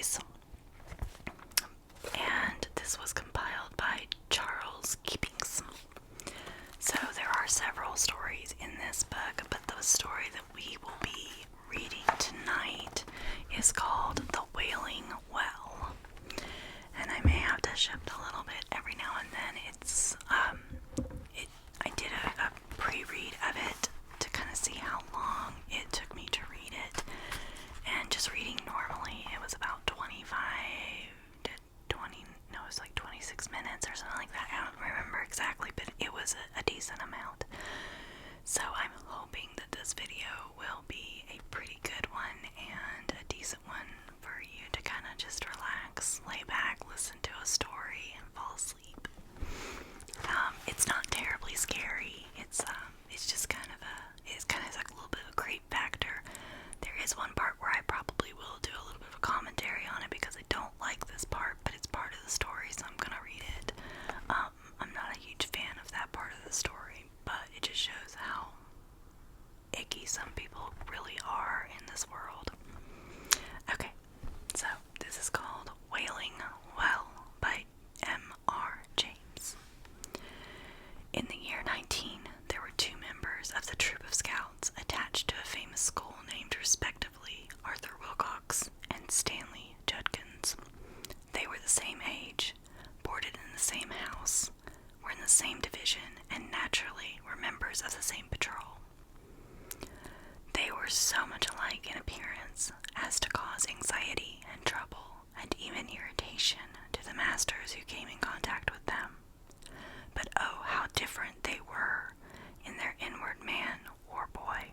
stories, and this was compiled by Charles Keepings. So there are several stories in this book, but the story that we will be reading tonight is called The Wailing Well. And I may have to shift a little bit every now and then. I did a pre-read of it to kind of see how long it took me to read it. And just reading normally, it was about 25 to 20, no, it was like 26 minutes or something like that. I don't remember exactly, but it was a decent amount. So I'm hoping that this video will be a pretty good one and a decent one for you to kind of just relax, lay back, listen to a story, and fall asleep. It's not terribly scary. It's just kind of like a little bit of a creep factor. There is one part where I probably will do a little bit of a commentary on it because I don't like this part, but it's part of the story, so I'm gonna read it. I'm not a huge fan of that part of the story, but it just shows how icky some people really are in this world. Okay, so this is called Wailing Well by M.R. James. In the year 19, there were two members of the troop of scouts attached to a famous school named respectively Arthur Wilcox and Stanley Judkins. They were the same age, boarded in the same house, were in the same division, and naturally were members of the same patrol. They were so much alike in appearance as to cause anxiety and trouble and even irritation to the masters who came in contact with them. But oh, how different they were in their inward man or boy.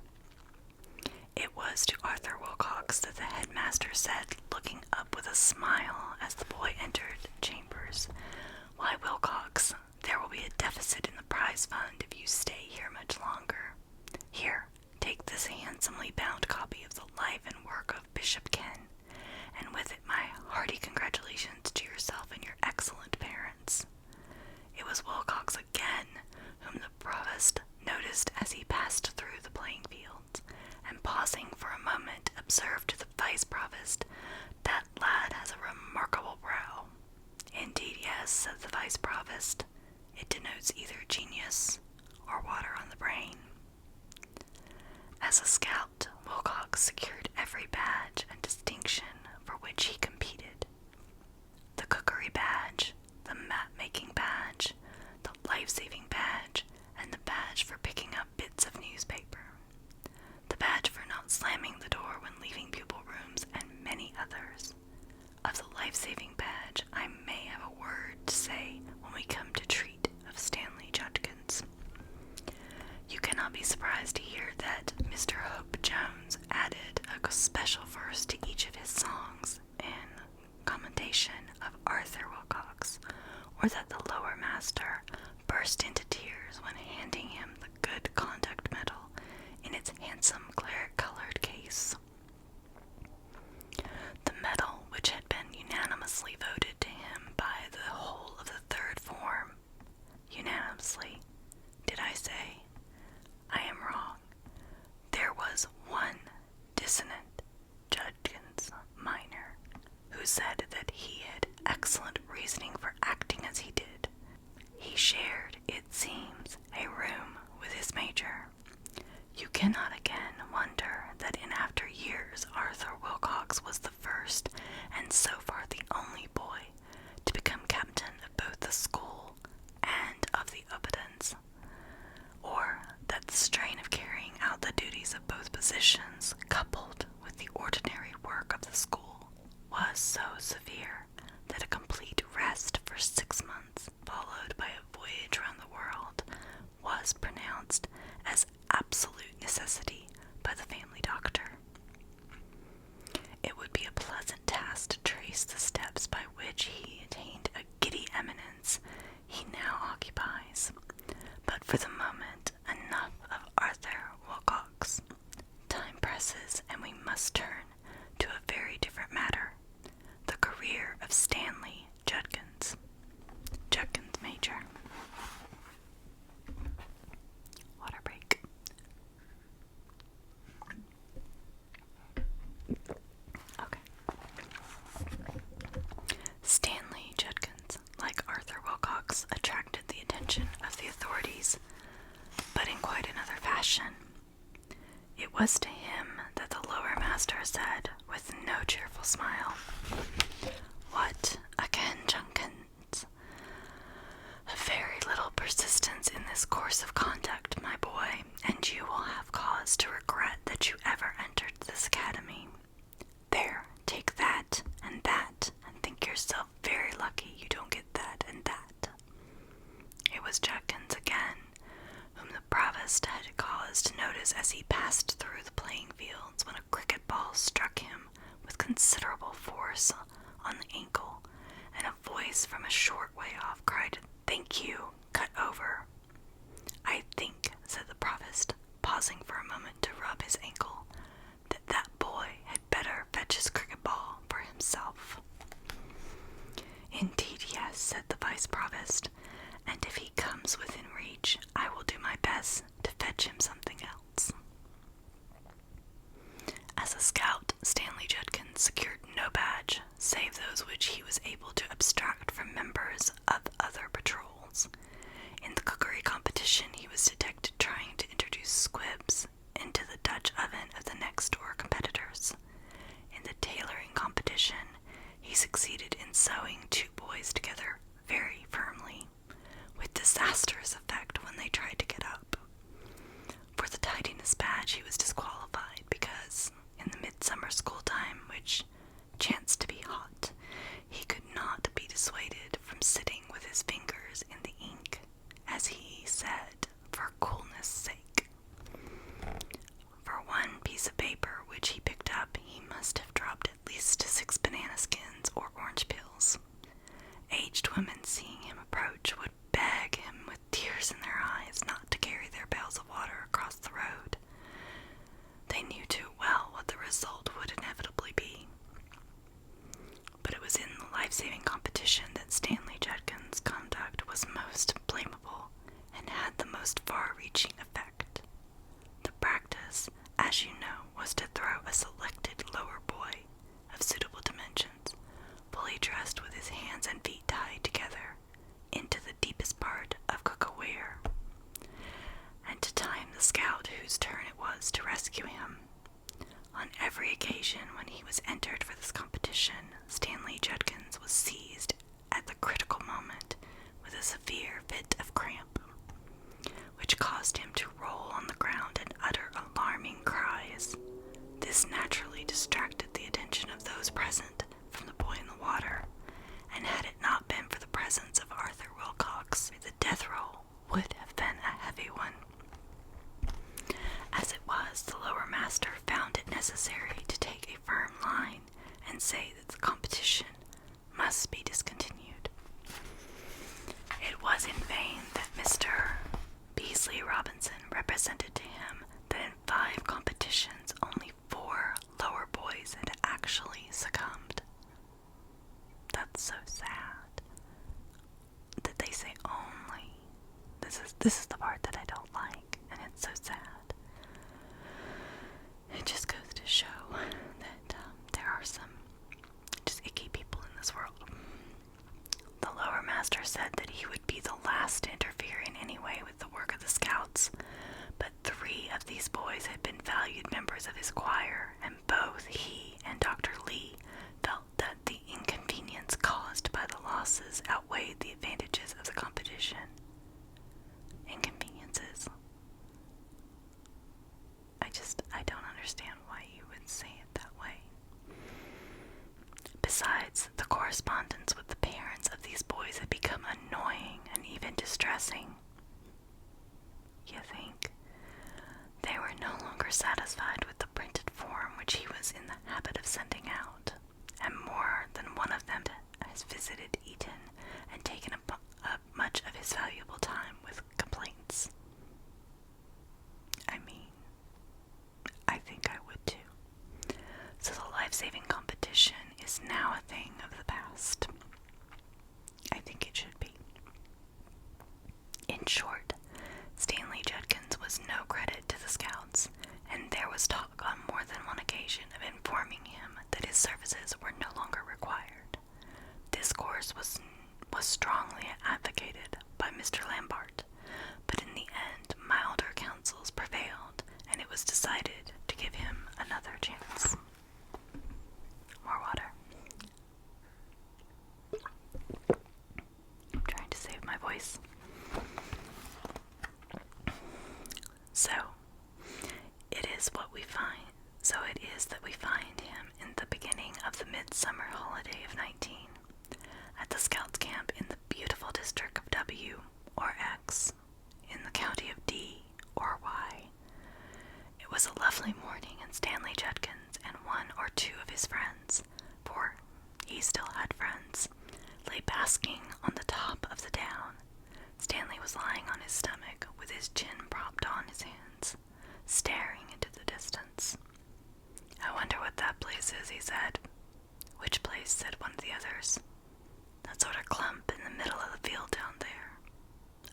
It was to Arthur Wilcox that the headmaster said, looking up with a smile as the boy entered chambers, "Why, Wilcox, there will be a deficit in the prize fund if you stay here much longer. Here, take this handsomely bound copy of the life and work of Bishop Ken, and with it my hearty congratulations to yourself and your excellent parents." It was Wilcox again whom the provost noticed as he passed through the playing fields, and pausing for a moment observed to the vice provost, "That lad has a remarkable brow." "Indeed, yes," said the vice provost. "It denotes either genius or water on the brain." As a scout, Wilcox secured every badge and distinction for which he competed. The cookery badge, the map-making badge, the life-saving badge, and the badge for picking up bits of newspaper. The badge for not slamming the door when leaving pupil rooms, and many others. Of the life-saving badge, I may have a word to say when we come to treat of Stanley Judkins. You cannot be surprised to hear that Mr. Hope Jones added a special verse to each of his songs in commendation of Arthur Wilcox, or that the lower master burst into tears when handing him the Good Conduct Medal in its handsome claret-colored case. The medal, which had been unanimously voted to him by the whole of the third form. Unanimously, did I say? I am wrong. There was one dissonant, Judkins minor, who said that he had excellent reasoning for acting as he did. He shared, it seems, a room with his major. You cannot again wonder that in after years Arthur Wilcox was the first, and so far the only boy, to become captain of both the school and of the Obedence, or that the strain of carrying out the duties of both positions, coupled with the ordinary work of the school, was so severe that a complete rest for 6 months, followed by a voyage round the world, was pronounced as absolute necessity by the family doctor. It would be a pleasant task quite another fashion. It was to him that the lower master said, with no cheerful smile, "What, again, Judkins? A very little persistence in this course of conduct, my boy, and you will have cause to regret that you ever entered this academy. There, take that, and think yourself very lucky you don't get that and that." It was Judkins again, whom the provost had cause to notice as he passed through the playing fields when a cricket ball struck him with considerable force on the ankle, and a voice from a short way off cried, "Thank you, cut over." "I think," said the provost, pausing for a moment to rub his ankle, that boy had better fetch his cricket ball for himself." "Indeed, yes," said the vice-provost, "and if he comes within reach, I will do my best to fetch him something else." As a scout, Stanley Judkins secured no badge, save those which he was able to abstract from members of other patrols. In the cookery competition, he was detected trying to introduce squibs into the Dutch oven of the next-door competitors. In the tailoring competition, he succeeded in sewing two boys together very firmly, with disastrous effect when they tried to get up. For the tidiness badge he was disqualified because, in the midsummer school time, which chanced to be hot, he could not be dissuaded from sitting with his fingers in the ink, as he said, for coolness' sake. For one piece of paper which he picked up, he must have dropped at least 6 banana skins or orange peels. Aged women, seeing him approach, would beg him with tears in their eyes not to carry their pails of water across the road. They knew too well what the result would inevitably be. But it was in the life-saving competition that Stanley Judkins' conduct was most blamable and had the most far-reaching effect. The practice, as you know, was to throw a selected lower boy of suitable dimensions, fully dressed with his hands and feet tied together, into the deepest part of cook-a-ware, and to time the scout whose turn it was to rescue him. On every occasion when he was entered for this competition, Stanley Judkins was seized at the critical moment with a severe fit of cramp, which caused him to roll on the ground and utter alarming cries. This naturally distracted the attention of those present from the boy in the water, and had it not been for the presence of Arthur Wilcox, the death roll would have been a heavy one. As it was, the lower master found it necessary to take a firm line and say that the competition must be discontinued. It was in vain that Mr. Beasley Robinson represented to him that in 5 competitions only 4 lower boys had actually succumbed. That's so sad that they say only. This is the part that I don't like, and it's so sad. It just goes to show that there are some just icky people in this world. The lower master said that he would be the last to interfere in any way with the work of the scouts, but 3 of these boys had been valued members of his choir, and both he and Dr. Lee felt that the inconvenience caused by the losses outweighed the advantages of the competition. Inconvenience summer holiday of 19 at the Scouts camp in the beautiful district of W or X in the county of D or Y. It was a lovely morning, and Stanley Judkins and one or two of his friends, for he still had friends, lay basking on the top of the down. Stanley was lying on his stomach with his chin propped on his hands, staring into the distance. "I wonder what that place is," he said. "Which place?" said one of the others. "That sort of clump in the middle of the field down there."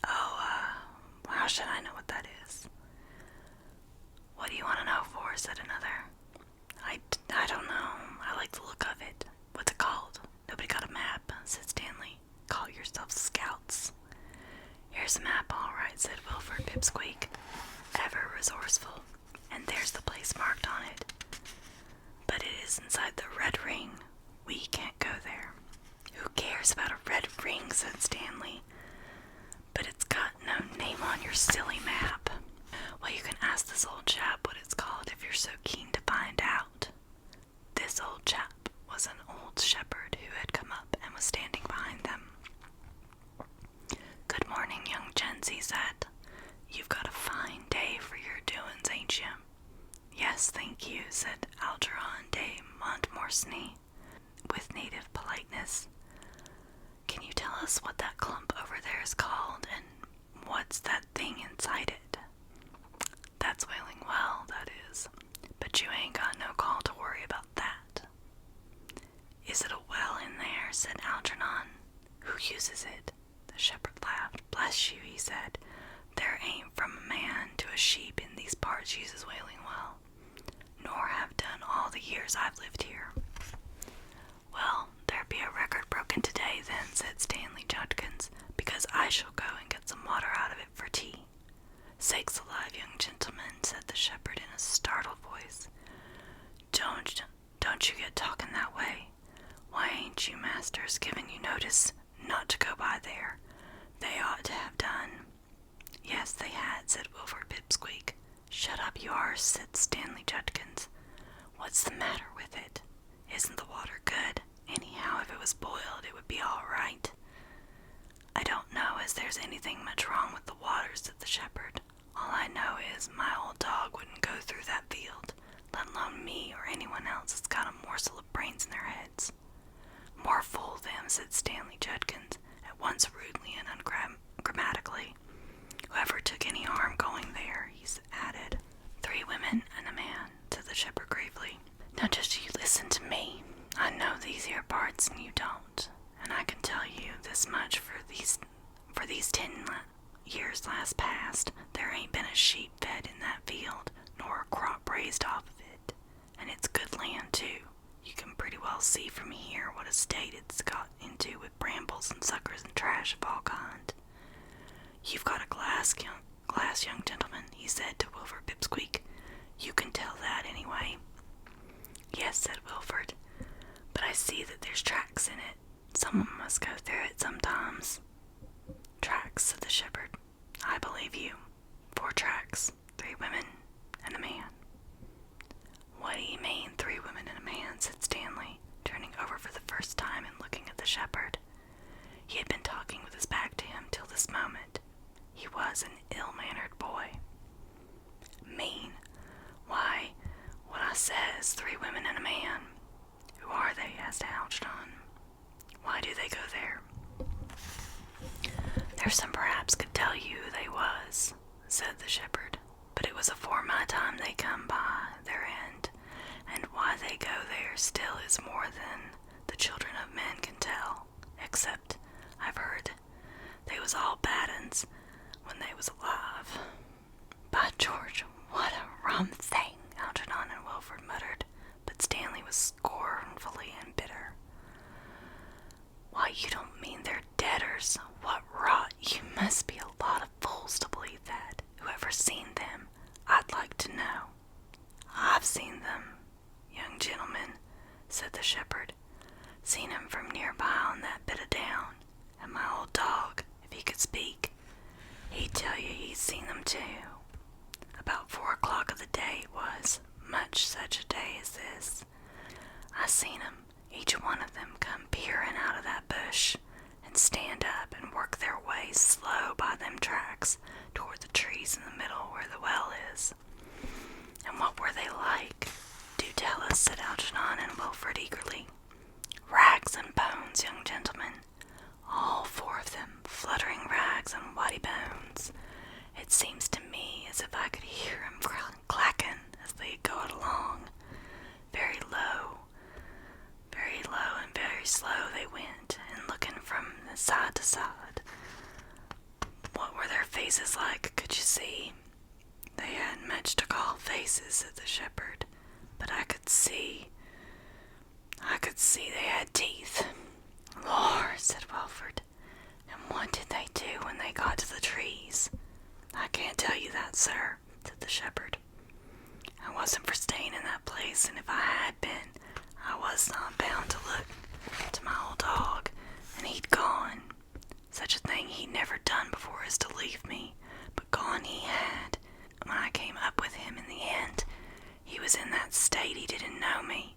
"Oh, how should I know what that is?" "What do you want to know for?" said another. I don't know. I like the look of it. What's it called?" "Nobody got a map," said Stanley. "Call yourselves scouts." "Here's a map, all right," said Wilford Pipsqueak, ever resourceful. "And there's the place marked on it. But it is inside the red ring. We can't go there." "Who cares about a red ring?" said Stanley. "But it's got no name on your silly map." "Well, you can ask this old chap what it's called if you're so keen to find out." This old chap was an old shepherd who had come up and was standing behind them. "Good morning, young gents," he said. "You've got a fine day for your doings, ain't you?" "Yes, thank you," said Algernon de Montmorency, with native politeness. "Can you tell us what that clump over there is called, and what's that thing inside it?" "That's Wailing Well, that is. But you ain't got no call to worry about that." "Is it a well in there?" said Algernon. "Who uses it?" The shepherd laughed. "Bless you," he said. "There ain't from a man to a sheep in these parts uses Wailing Well, nor have done all the years I've lived here." "Well, there be a record broken today then," said Stanley Judkins, "because I shall go and get some water out of it for tea." "Sakes alive, young gentleman," said the shepherd in a startled voice. Don't you get talking that way. Why ain't you masters given you notice not to go by there? They ought to have done." "Yes, they had," said Wilford Pipsqueak. "Shut up, you are," said Stanley Judkins. "What's the matter with it? Isn't the water good? Anyhow, if it was boiled, it would be all right." "I don't know as there's anything much wrong with the water," said the shepherd. "All I know is my old dog wouldn't go through that field, let alone me or anyone else that's got a morsel of brains in their heads." "More fool them," said Stanley Judkins, at once rudely and ungrammatically. "Whoever took any harm going there," he added. "3 women and a man," said the shepherd gravely. "Now just you listen to me. I know these here parts and you don't, and I can tell you this much for these 10 years last past, there ain't been a sheep fed in that field, nor a crop raised off of it. And it's good land, too. You can pretty well see from here what a state it's got into with brambles and suckers and trash of all kind. You've got a glass, young gentleman," he said to Wilford Pipsqueak. "You can tell that anyway." "Yes," said Wilford, "but I see that there's tracks in it. Someone must go through it sometimes." "Tracks," said the shepherd. "I believe you. 4 tracks, 3 women, and a man." "What do you mean, 3 women and a man?" said Stanley, turning over for the first time and looking at the shepherd. He had been talking with his back to him till this moment. He was an ill-mannered boy. "Mean? Why, what I says, 3 women and a man." "Who are they?" asked Algernon. "Why do they go there?" "There's some perhaps could tell you who they was," said the shepherd, "but it was afore my time they come by their end, and why they go there still is more than the children of men can tell, except I've heard they was all bad uns when they was alive." "By George, what a rum thing!" Algernon and Wilford muttered, but Stanley was scornfully and bitter. "Why, you don't mean they're deaders? What rot! You must be a lot of fools to believe that. Whoever seen them, I'd like to know." "I've seen them, young gentleman," said the shepherd. "Seen 'em from nearby on that bit of down, and my old dog, if he could speak, he'd tell you he'd seen them too. About 4 o'clock of the day it was, much such a day as this. I seen 'em Each one of them come peering out of that bush and stand up and work their way slow by them tracks toward the trees in the middle where the well is. And what were they like? Do tell us, said Algernon and Wilfred eagerly. Rags and bones, young gentlemen. All four of them, fluttering rags and whitey bones. It seems to me as if I could hear 'em clacking as they go along. Very low and very slow they went, and looking from side to side. What were their faces like, could you see? They hadn't much to call faces, said the shepherd, but I could see they had teeth. Lord, said Wilfred, and what did they do when they got to the trees? I can't tell you that, sir, said the shepherd. I wasn't for staying in that place, and if I had been, I was not bound to look to my old dog, and he'd gone. Such a thing he'd never done before as to leave me, but gone he had. When I came up with him in the end, he was in that state he didn't know me.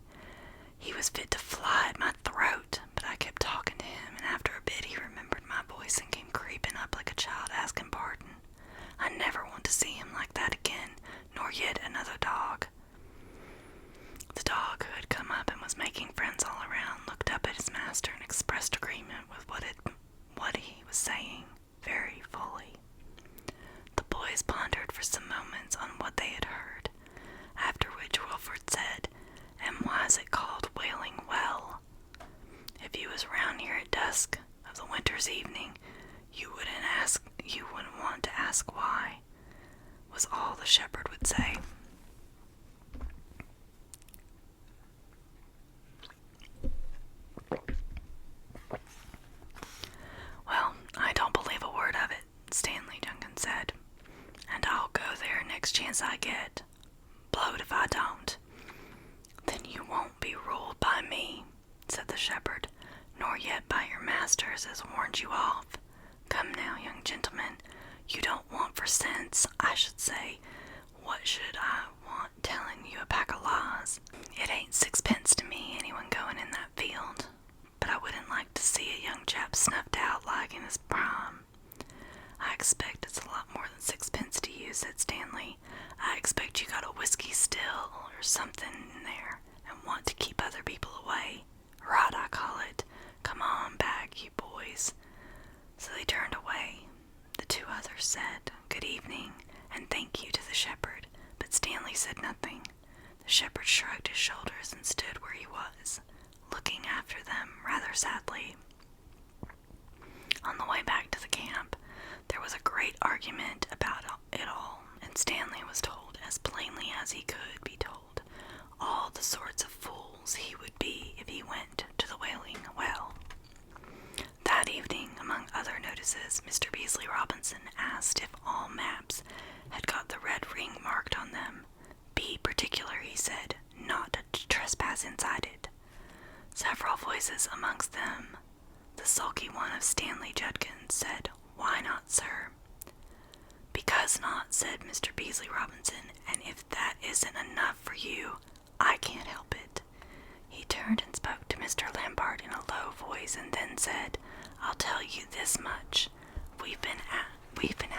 He was fit to fly at my throat, but I kept talking to him, and after a bit he remembered my voice and came creeping up like a child asking pardon. I never want to see him like that again, nor yet another dog. The dog, who had come up and was making friends all around, looked up at his master and expressed agreement with what he was saying very fully. The boys pondered for some moments on what they had heard, after which Wilfred said, and why is it called Wailing Well? If you was round here at dusk of the winter's evening, you wouldn't want to ask why, was all the shepherd would say. Well, I don't believe a word of it, Stanley Judkins said, and I'll go there next chance I get. Blowed if I don't. Then you won't be ruled by me, said the shepherd, nor yet by your masters as warned you off. Come now, young gentlemen, you don't want for sense, I should say. What should I want telling you a pack of lies? It ain't sixpence to me, anyone going in that field, but I wouldn't like to see a young chap snuffed out like in his prime. I expect it's a lot more than sixpence to you, said Stanley. I expect you got a whiskey still or something in there and want to keep other people away. Rot, I call it. Come on back, you boys. So they turned away. The two others said good evening and thank you to the shepherd, but Stanley said nothing. The shepherd shrugged his shoulders and stood where he was, looking after them rather sadly. On the way back to the camp, there was a great argument about it all, and Stanley was told as plainly as he could be told all the sorts of fools he would be if he went to the Wailing Well. That evening, among other notices, Mr. Beasley Robinson asked if all maps had got the red ring marked on them. Be particular, he said, not to trespass inside it. Several voices amongst them, the sulky one of Stanley Judkins, said, Why not, sir? Because not, said Mr. Beasley Robinson, and if that isn't enough for you, I can't help it. He turned and spoke to Mr. Lampard in a low voice and then said, I'll tell you this much. We've been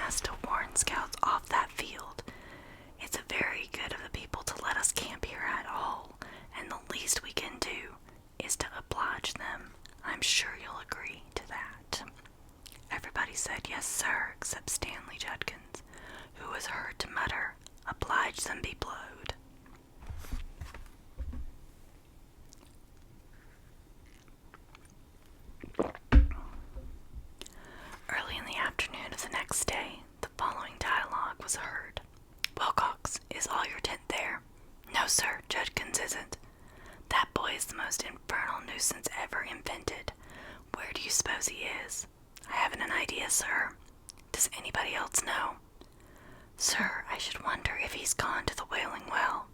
asked to warn scouts off that field. It's a very good of the people to let us camp here at all, and the least we can do is to oblige them. I'm sure you'll agree to that. Everybody said yes, sir, except Stanley Judkins, who was heard to mutter, Oblige them be blowed. Early in the afternoon of the next day, the following dialogue was heard. Wilcox, is all your tent there? No, sir, Judkins isn't. That boy is the most infernal nuisance ever invented. Where do you suppose he is? I haven't an idea, sir. Does anybody else know? Sir, I should wonder if he's gone to the Wailing Well.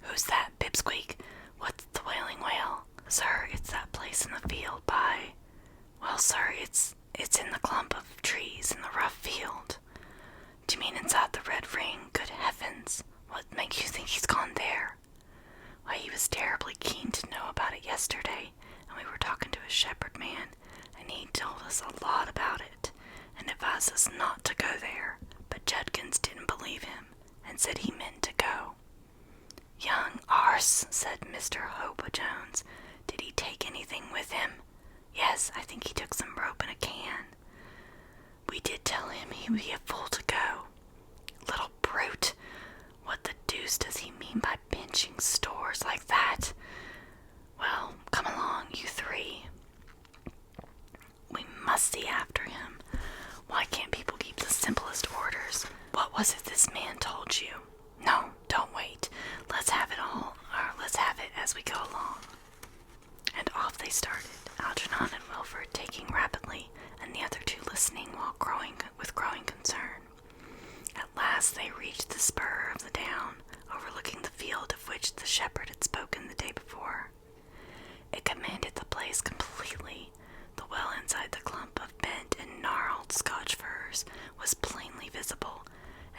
Who's that, Pipsqueak? What's the Wailing Well? Sir, it's that place in the field by... Well, sir, it's in the clump of trees in the rough field. Do you mean inside the red ring? Good heavens, what makes you think he's gone there? Why, he was terribly keen to know about it yesterday, and we were talking to a shepherd man, and he told us a lot about it, and advised us not to go there, but Judkins didn't believe him, and said he meant to go. Young arse, said Mr. Hope Jones. Did he take anything with him? Yes, I think he took some rope and a can. We did tell him he would be a fool to go. Little brute! What the deuce does he mean by pinching stores like that? Well, come along, you three. We must see after him. Why can't people keep the simplest orders? What was it this man told you? No, don't wait. Let's have it as we go along. And off they started, Algernon and Wilford taking rapidly, and the other two listening with growing concern. At last they reached the spur of the down, overlooking the field of which the shepherd had spoken the day before. It commanded the place completely. The well inside the clump of bent and gnarled Scotch firs was plainly visible,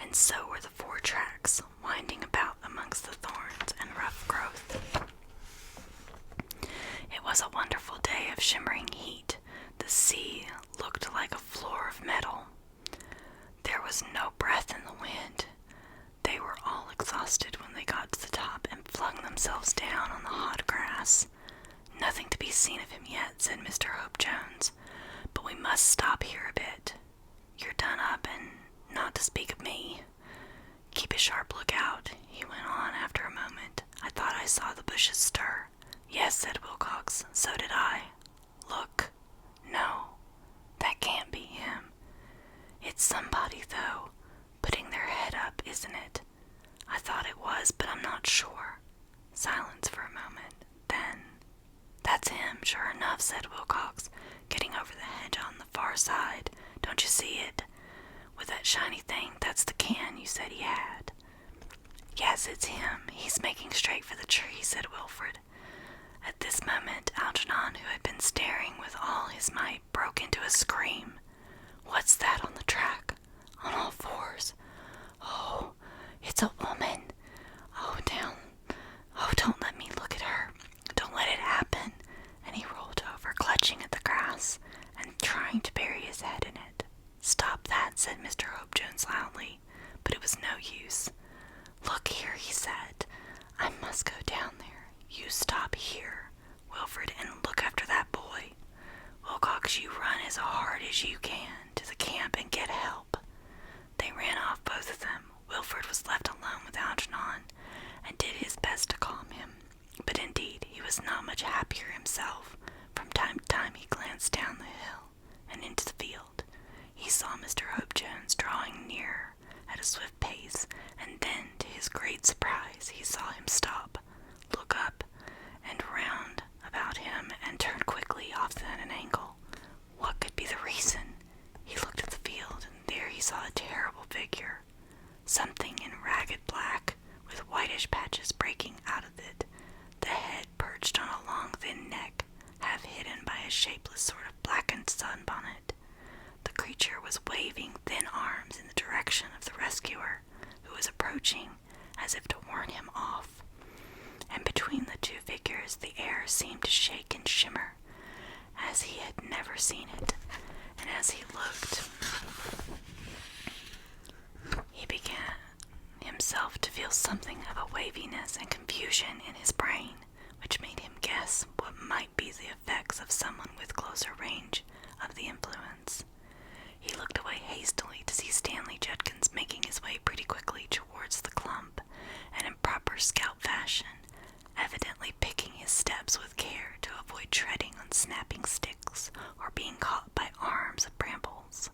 and so were the 4 tracks winding about amongst the thorns and rough growth. It was a wonderful day of shimmering heat. The sea looked like a floor of metal. There was no breath in the wind. They were all exhausted when they got to the top and flung themselves down on the hot grass. Nothing to be seen of him yet, said Mr. Hope Jones, but we must stop here a bit. You're done up, and not to speak of me. Keep a sharp lookout, he went on after a moment. I thought I saw the bushes stir. Yes, said Wilcox, so did I. Look. No, that can't be him. It's somebody, though, putting their head up, isn't it? I thought it was, but I'm not sure. Silence for a moment. Then, that's him, sure enough, said Wilcox, getting over the hedge on the far side. Don't you see it? With that shiny thing, that's the can you said he had. Yes, it's him. He's making straight for the tree, said Wilfred. At this moment, Algernon, who had been staring with all his might, broke into a scream. What's that on the track? On all 4s. Oh, it's a woman. Oh, don't let me look at her. Don't let it happen. And he rolled over, clutching at the grass, and trying to bury his head in it. Stop that, said Mr. Hope Jones loudly, but it was no use. Look here, he said. I must go down there. You stop here, Wilfred, and look after that boy. Wilcox, you run as hard as you can to the camp and get help. They ran off, both of them. Wilfred was left alone with Algernon, and did his best to calm him. But indeed, he was not much happier himself. From time to time he glanced down the hill and into the field. He saw Mr. Hope Jones drawing nearer at a swift pace, and then, to his great surprise, he saw him stop, look up and round about him, and turn quickly off at an angle. What could be the reason? He looked at the field, and there he saw a terrible figure, something in ragged black, with whitish patches breaking out of it, the head perched on a long thin neck, half hidden by a shapeless sort of blackened sunbonnet. The creature was waving thin arms in the direction of the rescuer, who was approaching, as if to warn him off. And between the 2 figures the air seemed to shake and shimmer, as he had never seen it, and as he looked, he began himself to feel something of a waviness and confusion in his brain, which made him guess what might be the effects of someone with closer range of the influence. He looked away hastily to see Stanley Judkins making his way pretty quickly towards the clump, and in proper scout fashion, evidently picking his steps with care to avoid treading on snapping sticks or being caught by arms of brambles.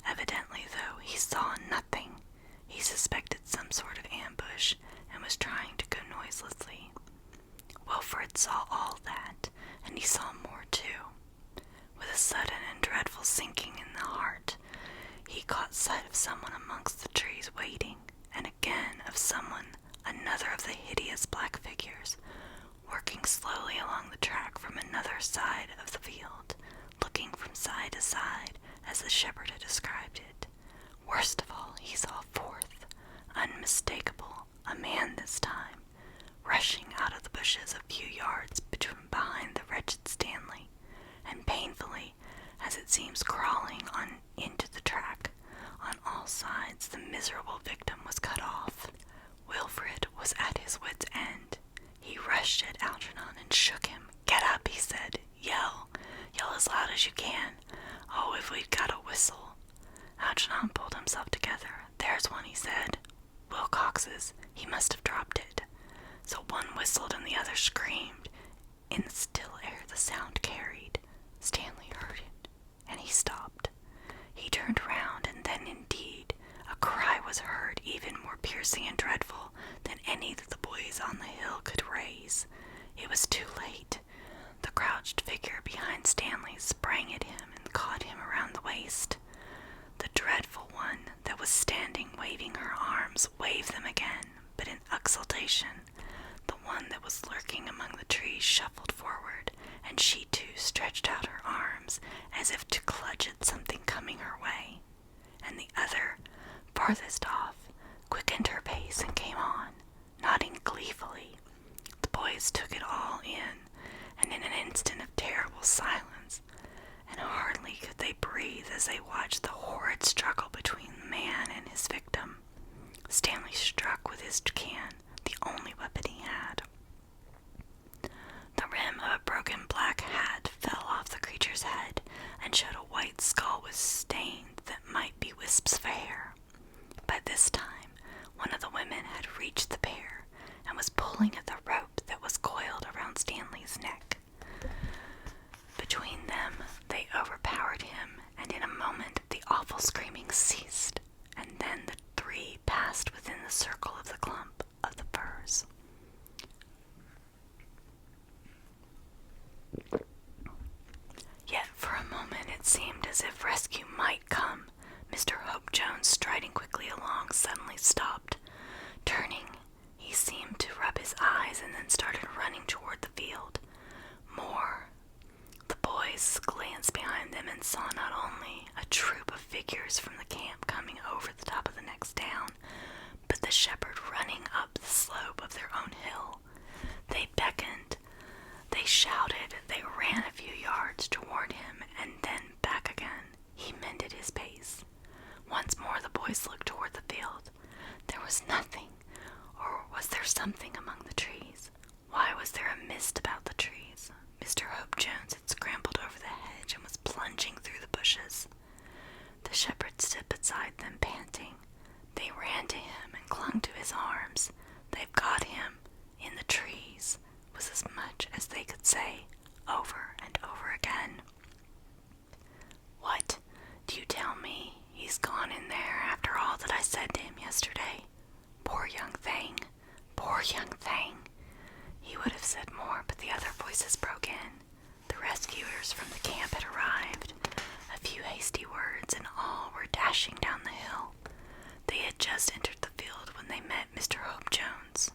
Evidently, though, he saw nothing. He suspected some sort of ambush and was trying to go noiselessly. Wilfred saw all that, and he saw more too. With a sudden and dreadful sinking in the heart, he caught sight of someone amongst the trees waiting, and again of someone, another of the hideous black figures, working slowly along the track from another side of the field, looking from side to side as the shepherd had described it. Worst of all, he saw a 4th, unmistakable, a man this time, rushing out of the bushes a few yards behind the wretched Stanley, and painfully, as it seems, crawling on into the track. On all sides the miserable victim was cut off. Wilfred was at his wit's end. He rushed at Algernon and shook him. "Get up," he said. Yell as loud as you can. Oh, if we'd got a whistle." Algernon pulled himself together. "There's one," he said. "Wilcox's. He must have dropped it." So one whistled and the other screamed. In the still air the sound carried. Stanley heard it, and he stopped. He turned round, and then indeed a cry was heard, even more piercing and dreadful than any that the boys on the hill could raise. It was too late. The crouched figure behind Stanley sprang at him and caught him around the waist. The dreadful one that was standing waving her arms waved them again, but in exultation. The one that was lurking among the trees shuffled forward, and she too stretched out her arms as if to clutch at something coming her way. And the other, farthest off, quickened her pace and came on, nodding gleefully. The boys took it all in, and in an instant of terrible silence, and hardly could they breathe as they watched the horrid struggle between the man and his victim. Stanley struck with his can, the only weapon he had. The rim of a broken black hat fell off the creature's head and showed a white skull with stains that might be wisps of hair. By this time, one of the women had reached the pair and was pulling at the rope that was coiled around Stanley's neck. Between them, they overpowered him, and in a moment the awful screaming ceased, and then the three passed within the circle of the clump of the firs. Yet for a moment it seemed as if rescue might come. Mr. Hope Jones, striding quickly along, suddenly stopped. Turning, he seemed to rub his eyes and then started running toward the field. More. The boys glanced behind them and saw not only a troop of figures from the camp coming over the top of the next down, but the shepherd running up the slope of their own hill. They beckoned, they shouted, they ran a few yards toward him, and then back again. He mended his pace. Once more the boys looked toward the field. There was nothing, or was there something among the trees? Why was there a mist about the trees? Mr. Hope Jones had scrambled over the hedge and was plunging through the bushes. The shepherd stood beside them, panting. They ran to him and clung to his arms. "They've got him in the trees," was as much as they could say, over and over again. "What, do you tell me he's gone in there after all that I said to him yesterday? Poor young thing, poor young thing." He would have said more, but the other voices broke in. The rescuers from the camp had arrived. A few hasty words, and all were dashing down the hill. They had just entered the field when they met Mr. Hope Jones.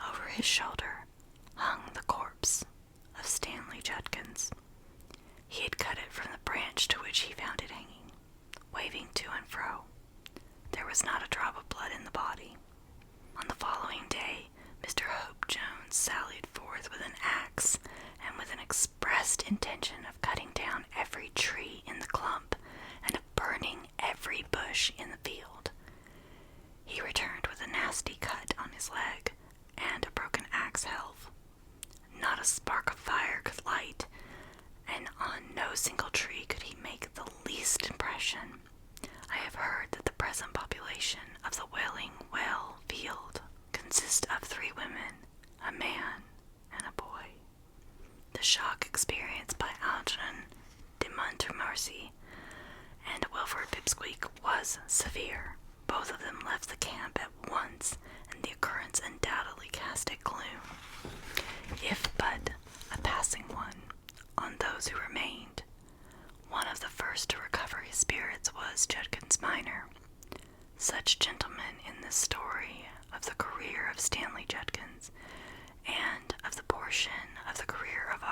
Over his shoulder hung the corpse of Stanley Judkins. He had cut it from the branch to which he found it hanging, waving to and fro. There was not a drop of blood in the body. On the following day, Mr. Hope Jones sallied forth with an axe and with an expressed intention of cutting down every tree in the clump and of burning every bush in the field. He returned with a nasty cut on his leg and a broken axe helve. Not a spark of fire could light, and on no single tree could he make the least impression. I have heard that the present population of the Wailing Well field consists of 3 women, a man, and a boy. The shock experienced by Algernon de Montmorency and Wilfred Pipsqueak was severe. Both of them left the camp at once, and the occurrence undoubtedly cast a gloom, if but a passing one, on those who remained. One of the first to recover his spirits was Judkins minor. Such gentlemen in this story of the career of Stanley Judkins, and of the portion of the career of